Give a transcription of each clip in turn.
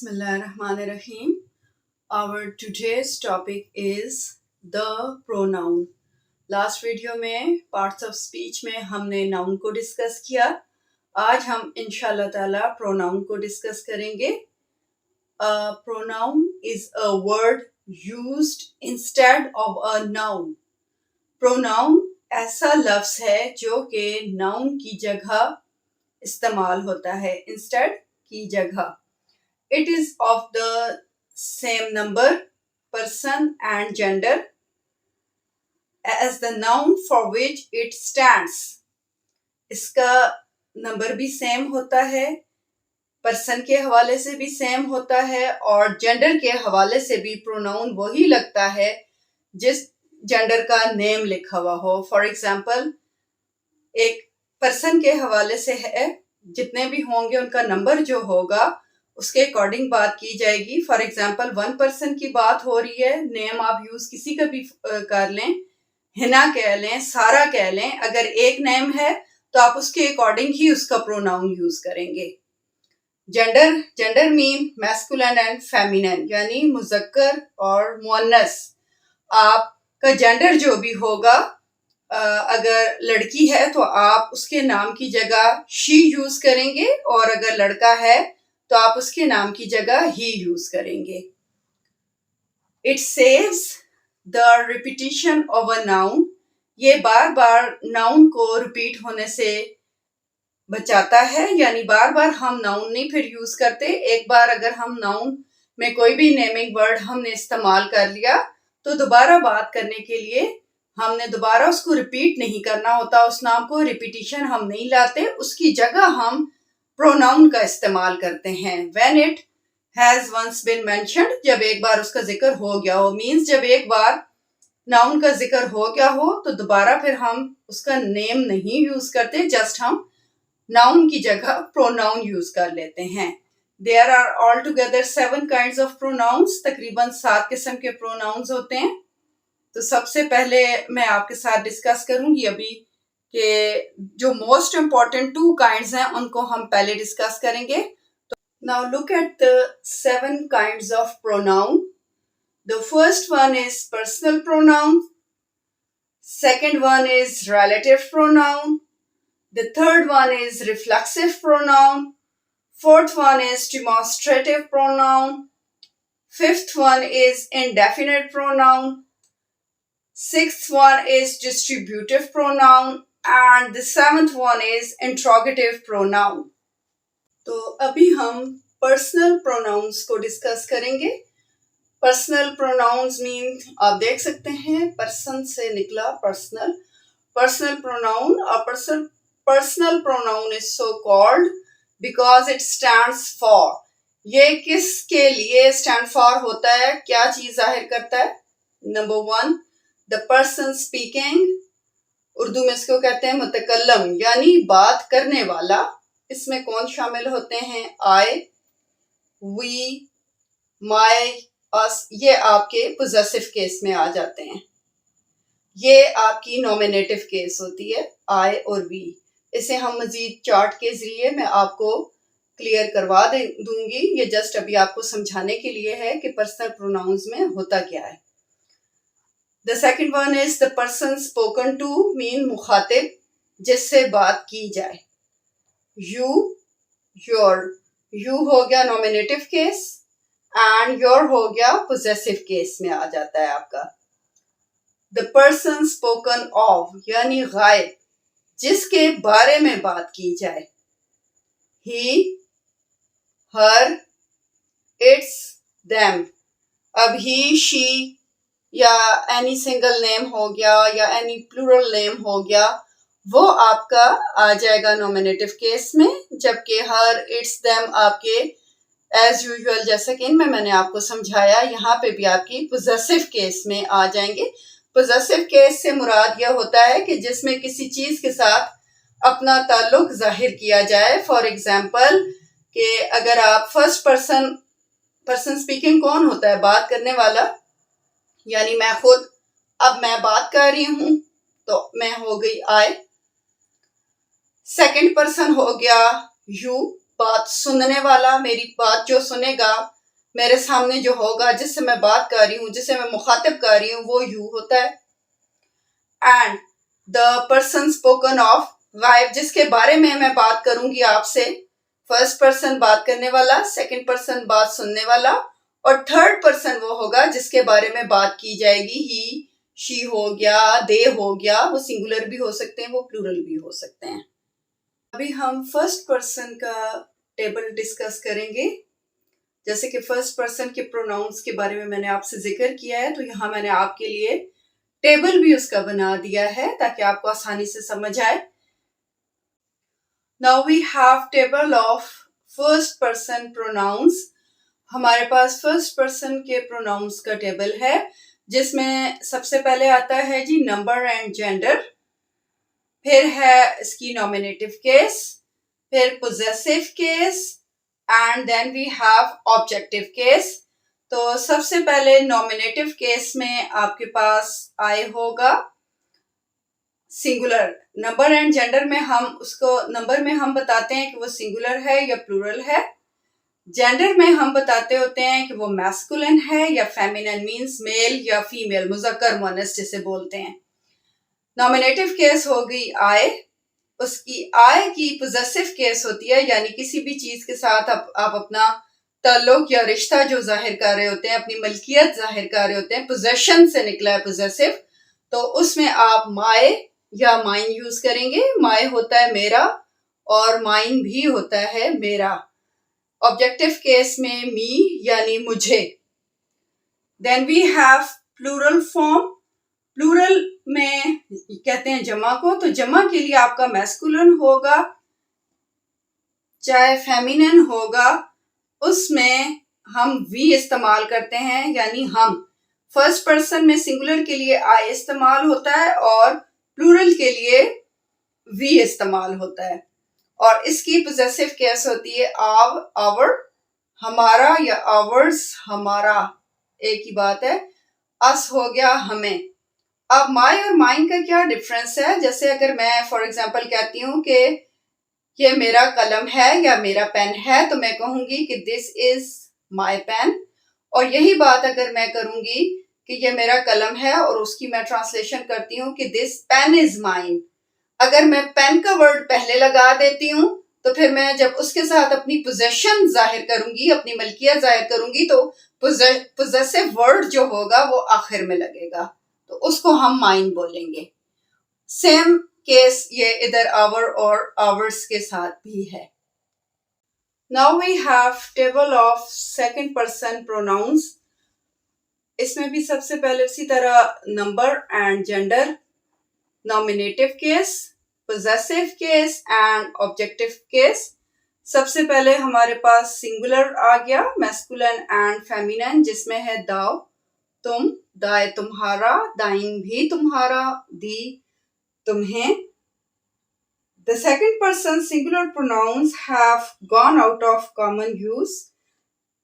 Bismillahirrahmanirrahim. Our today's topic is the pronoun. Last video में parts of speech में हमने noun को discuss किया. आज हम इंशाल्लाह ताला प्रोनाउन को डिस्कस करेंगे. Pronoun is a word used instead of a noun. Pronoun ऐसा लफ्ज है जो कि नाउन की जगह इस्तेमाल होता है, इंस्टेड की जगह. It is of the same number, person and gender as the noun for which it stands. इसका नंबर भी सेम होता है, पर्सन के हवाले से भी सेम होता है और जेंडर के हवाले से भी प्रोनाउन वही लगता है जिस जेंडर का नेम लिखा हुआ हो. फॉर एग्जाम्पल, एक पर्सन के हवाले से है, जितने भी होंगे उनका नंबर जो होगा उसके अकॉर्डिंग बात की जाएगी. फॉर एग्जाम्पल, वन पर्सन की बात हो रही है, नेम आप यूज किसी का भी कर लें, हिना कह लें, सारा कह लें. अगर एक नेम है तो आप उसके अकॉर्डिंग ही उसका प्रोनाउन यूज करेंगे. Gender mean masculine and feminine, यानी मुज़क्कर और मुअन्नस. आपका जेंडर जो भी होगा, अगर लड़की है तो आप उसके नाम की जगह शी यूज करेंगे और अगर लड़का है तो आप उसके नाम की जगह ही यूज करेंगे. It saves the repetition of a noun. ये बार बार नाउन को रिपीट होने से बचाता है, यानी बार बार हम नाउन नहीं फिर यूज करते. एक बार अगर हम नाउन में कोई भी नेमिंग वर्ड हमने इस्तेमाल कर लिया तो दोबारा बात करने के लिए हमने दोबारा उसको रिपीट नहीं करना होता. उस नाम को रिपीटिशन हम नहीं लाते, उसकी जगह हम प्रोनाउन का इस्तेमाल करते हैं. When it has once been mentioned, जब एक बार उसका जिक्र हो गया हो, मीन्स जब एक बार नाउन का जिक्र हो गया हो तो दोबारा फिर हम उसका नेम नहीं यूज करते, जस्ट हम नाउन की जगह प्रोनाउन यूज कर लेते हैं. There are altogether 7 kinds of pronouns. तकरीबन 7 किस्म के प्रोनाउंस होते हैं. तो सबसे पहले मैं आपके साथ डिस्कस करूंगी अभी कि जो मोस्ट इम्पॉर्टेंट 2 काइंड्स हैं उनको हम पहले डिस्कस करेंगे. Now look at the 7 kinds of pronoun. The first one is personal pronoun, second one is relative pronoun, the third one is reflexive pronoun, fourth one is demonstrative pronoun, fifth one is indefinite pronoun, sixth one is distributive pronoun and the seventh one is interrogative pronoun. तो अभी हम personal pronouns को discuss करेंगे. Personal pronouns mean आप देख सकते हैं person से निकला पर्सनल. पर्सनल प्रोनाउन और personal pronoun is so called because it stands for. ये किसके लिए स्टैंड फॉर होता है, क्या चीज जाहिर करता है? Number 1, the person speaking. Urdu में इसको कहते हैं मुतकल्लम, यानी बात करने वाला. इसमें कौन शामिल होते हैं? आई, वी, माई, अस. ये आपके पोजेसिव केस में आ जाते हैं. ये आपकी नॉमिनेटिव केस होती है, आई और वी. इसे हम मजीद चार्ट के जरिए मैं आपको क्लियर करवा दूंगी. ये जस्ट अभी आपको समझाने के लिए है कि पर्सनल प्रोनाउंस में होता क्या है. The second one is the person spoken to, mean मुखातिब, जिससे बात की जाए. You, your. You हो गया नॉमिनेटिव केस एंड your हो गया पोजेसिव केस में आ जाता है आपका. The person spoken of, यानी गायब, जिसके बारे में बात की जाए. He, her, its, them. अब he, she या एनी सिंगल नेम हो गया या एनी प्लूरल नेम हो गया, वो आपका आ जाएगा नॉमिनेटिव केस में, जबकि हर, इट्स, देम आपके एज यूजुअल जैसा कि इनमें मैंने आपको समझाया यहाँ पे भी आपकी पोजेसिव केस में आ जाएंगे. पोजेसिव केस से मुराद यह होता है कि जिसमें किसी चीज के साथ अपना ताल्लुक जाहिर किया जाए. फॉर एग्जाम्पल कि अगर आप फर्स्ट पर्सन स्पीकिंग कौन होता है? बात करने वाला, यानी मैं खुद. अब मैं बात कर रही हूं तो मैं हो गई आई. सेकंड पर्सन हो गया यू, बात सुनने वाला, मेरी बात जो सुनेगा, मेरे सामने जो होगा, जिससे मैं बात कर रही हूँ, जिससे मैं मुखातिब कर रही हूँ, वो यू होता है। And the person spoken of, गायब जिसके बारे में मैं बात करूंगी आपसे, फर्स्ट पर्सन बात करने वाला, सेकंड पर्सन बात सुनने वाला, और थर्ड पर्सन वो होगा जिसके बारे में बात की जाएगी। ही, शी हो गया, दे हो गया, वो सिंगुलर भी हो सकते हैं, वो प्लूरल भी हो सकते हैं। अभी हम फर्स्ट पर्सन का टेबल डिस्कस करेंगे। जैसे कि फर्स्ट पर्सन के प्रोनाउंस के बारे में मैंने आपसे जिक्र किया है, तो यहाँ मैंने आपके लिए टेबल भी उसका बना दिया है ताकि आपको आसानी से समझ आए। Now we have table of first person pronouns. हमारे पास फर्स्ट पर्सन के प्रोनाउंस का टेबल है, जिसमें सबसे पहले आता है जी नंबर एंड जेंडर, फिर है इसकी नॉमिनेटिव केस, फिर possessive case, and then we have objective case. तो सबसे पहले नॉमिनेटिव केस में आपके पास आई होगा सिंगुलर। नंबर एंड जेंडर में हम उसको, नंबर में हम बताते हैं कि वो सिंगुलर है या प्लूरल है, जेंडर में हम बताते होते हैं कि वो मैस्कुलिन है या फेमिनिन, मींस मेल या फीमेल, मुज़क्कर मुअन्नस जिसे बोलते हैं। नॉमिनेटिव केस होगी आई, उसकी आई की पोजेसिव केस होती है, यानी किसी भी चीज के साथ आप अपना ताल्लुक या रिश्ता जो जाहिर कर रहे होते हैं, अपनी मलकियत जाहिर कर रहे होते हैं, पोजेशन से निकला है पोजेसिव, तो उसमें आप माय या माइन यूज करेंगे। माय होता है मेरा और माइन भी होता है मेरा। ऑब्जेक्टिव केस में मी यानी मुझे। Then we have plural form. Plural में कहते हैं जमा को, तो जमा के लिए आपका मैस्कुलिन होगा चाहे फेमिनिन होगा, उसमें हम वी इस्तेमाल करते हैं, यानी हम। फर्स्ट पर्सन में सिंगुलर के लिए आई इस्तेमाल होता है और प्लूरल के लिए वी इस्तेमाल होता है। और इसकी पोजेसिव केस होती है आव, आवर, हमारा या आवर्स, हमारा एक ही बात है। अस हो गया हमें। अब माई और माइन का क्या डिफरेंस है? जैसे अगर मैं फॉर एग्जांपल कहती हूँ कि ये मेरा कलम है या मेरा पेन है, तो मैं कहूंगी कि दिस इज माई पेन। और यही बात अगर मैं करूंगी कि ये मेरा कलम है और उसकी मैं ट्रांसलेशन करती हूँ कि दिस पेन इज माइन, अगर मैं पेन का वर्ड पहले लगा देती हूँ तो फिर मैं जब उसके साथ अपनी पोजेशन जाहिर करूंगी, अपनी मलकियत जाहिर करूंगी, तो पोजेसिव वर्ड जो होगा वो आखिर में लगेगा, तो उसको हम माइन बोलेंगे। सेम केस ये इधर आवर और आवर्स के साथ भी है। Now we have table of second person pronouns. इसमें भी सबसे पहले उसी तरह number and gender, nominative case, possessive case and objective case. सबसे पहले हमारे पास सिंगुलर आ गया, मैस्कुलिन एंड फेमिनिन, जिसमें है दाव, तुम, दाए तुम्हारा, दाइन भी तुम्हारा, दी तुम्हें। The second person singular pronouns have gone out of common use.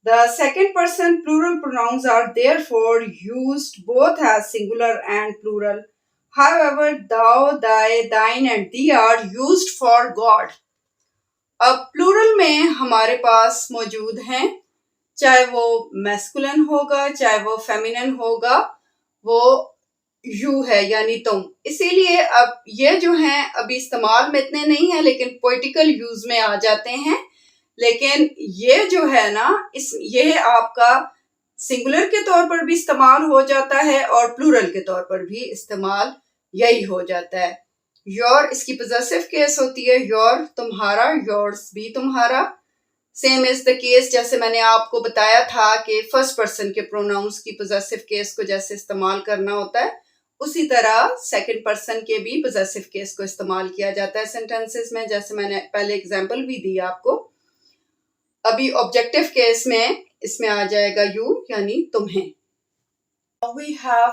The second person plural pronouns are therefore used both as singular and plural. However, thou, thy, thine and thee are used for God. अब plural में हमारे पास मौजूद हैं, चाहे वो masculine होगा चाहे वो फेमिनिन होगा, वो यू है यानी तुम। इसीलिए अब ये जो हैं अभी इस्तेमाल में इतने नहीं है, लेकिन पोइटिकल यूज में आ जाते हैं। लेकिन ये जो है ना, ये आपका सिंगुलर के तौर पर भी इस्तेमाल हो जाता है और प्लूरल के तौर पर भी इस्तेमाल यही हो जाता है। योर इसकी पोजेसिव केस होती है, योर तुम्हारा, योर्स भी तुम्हारा। सेम इज द केस, जैसे मैंने आपको बताया था कि फर्स्ट पर्सन के प्रोनाउंस की पोजेसिव केस को जैसे इस्तेमाल करना होता है, उसी तरह सेकंड पर्सन के भी पोजेसिव केस को इस्तेमाल किया जाता है सेंटेंसेस में, जैसे मैंने पहले एग्जांपल भी दी आपको। अभी ऑब्जेक्टिव केस में इसमें आ जाएगा यू यानी तुम्हें। We have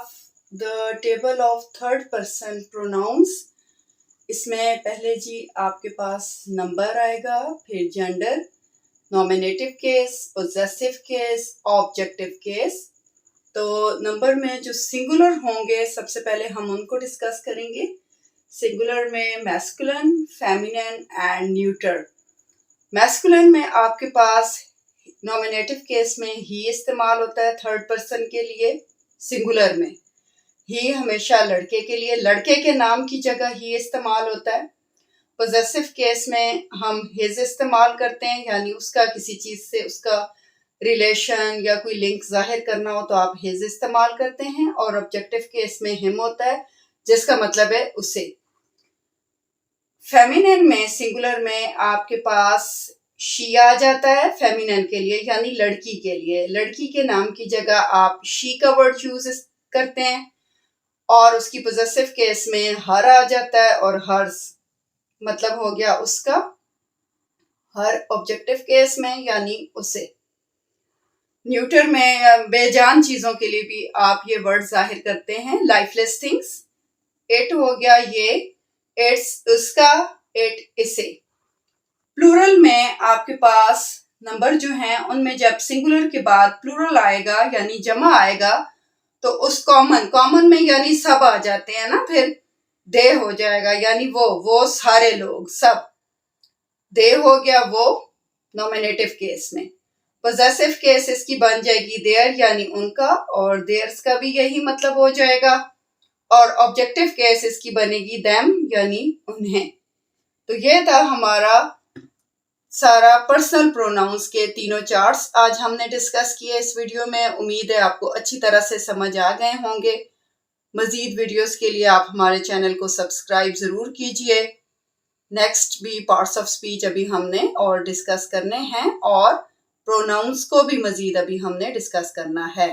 the table of third person pronouns. इसमें पहले जी आपके पास नंबर आएगा, फिर gender, nominative case, possessive case, objective case. तो नंबर में जो सिंगुलर होंगे सबसे पहले हम उनको डिस्कस करेंगे। सिंगुलर में masculine, feminine and neuter. Masculine में आपके पास नॉमिनेटिव केस में ही इस्तेमाल होता है थर्ड पर्सन के लिए, सिंगुलर में ही हमेशा लड़के के लिए, लड़के के नाम की जगह ही इस्तेमाल होता है। पोजेसिव केस में हम हिज इस्तेमाल करते हैं, यानी उसका किसी चीज़ से उसका रिलेशन या कोई लिंक जाहिर करना हो तो आप हिज इस्तेमाल करते हैं। और ऑब्जेक्टिव केस में हिम होता है, जिसका मतलब है उसे। फेमिनिन में, सिंगुलर में आपके पास शी आ जाता है फेमिनिन के लिए, यानी लड़की के लिए। लड़की के नाम की जगह आप शी का वर्ड चूज करते हैं। और उसकी पोजेसिव केस में हर आ जाता है, और हर्स मतलब हो गया उसका। हर ऑब्जेक्टिव केस में यानी उसे। न्यूटर में बेजान चीजों के लिए भी आप ये वर्ड जाहिर करते हैं, लाइफलेस थिंग्स। इट हो गया ये, इट्स उसका, इट इसे। प्लूरल में आपके पास नंबर जो हैं उनमें जब सिंगुलर के बाद प्लूरल आएगा यानी जमा आएगा तो उस कॉमन में यानी सब आ जाते हैं ना, फिर दे हो जाएगा, यानी वो सारे लोग, सब। दे हो गया वो नॉमिनेटिव केस में। पोजेसिव केस इसकी बन जाएगी देयर, यानी उनका, और देयर्स का भी यही मतलब हो जाएगा। और ऑब्जेक्टिव केस इसकी बनेगी देम, यानी उन्हें। तो ये था हमारा सारा पर्सनल प्रोनाउंस के तीनों चार्ट्स आज हमने डिस्कस किए इस वीडियो में। उम्मीद है आपको अच्छी तरह से समझ आ गए होंगे। मज़ीद वीडियोस के लिए आप हमारे चैनल को सब्सक्राइब ज़रूर कीजिए। नेक्स्ट भी पार्ट्स ऑफ स्पीच अभी हमने और डिस्कस करने हैं, और प्रोनाउंस को भी मज़ीद अभी हमने डिस्कस करना है।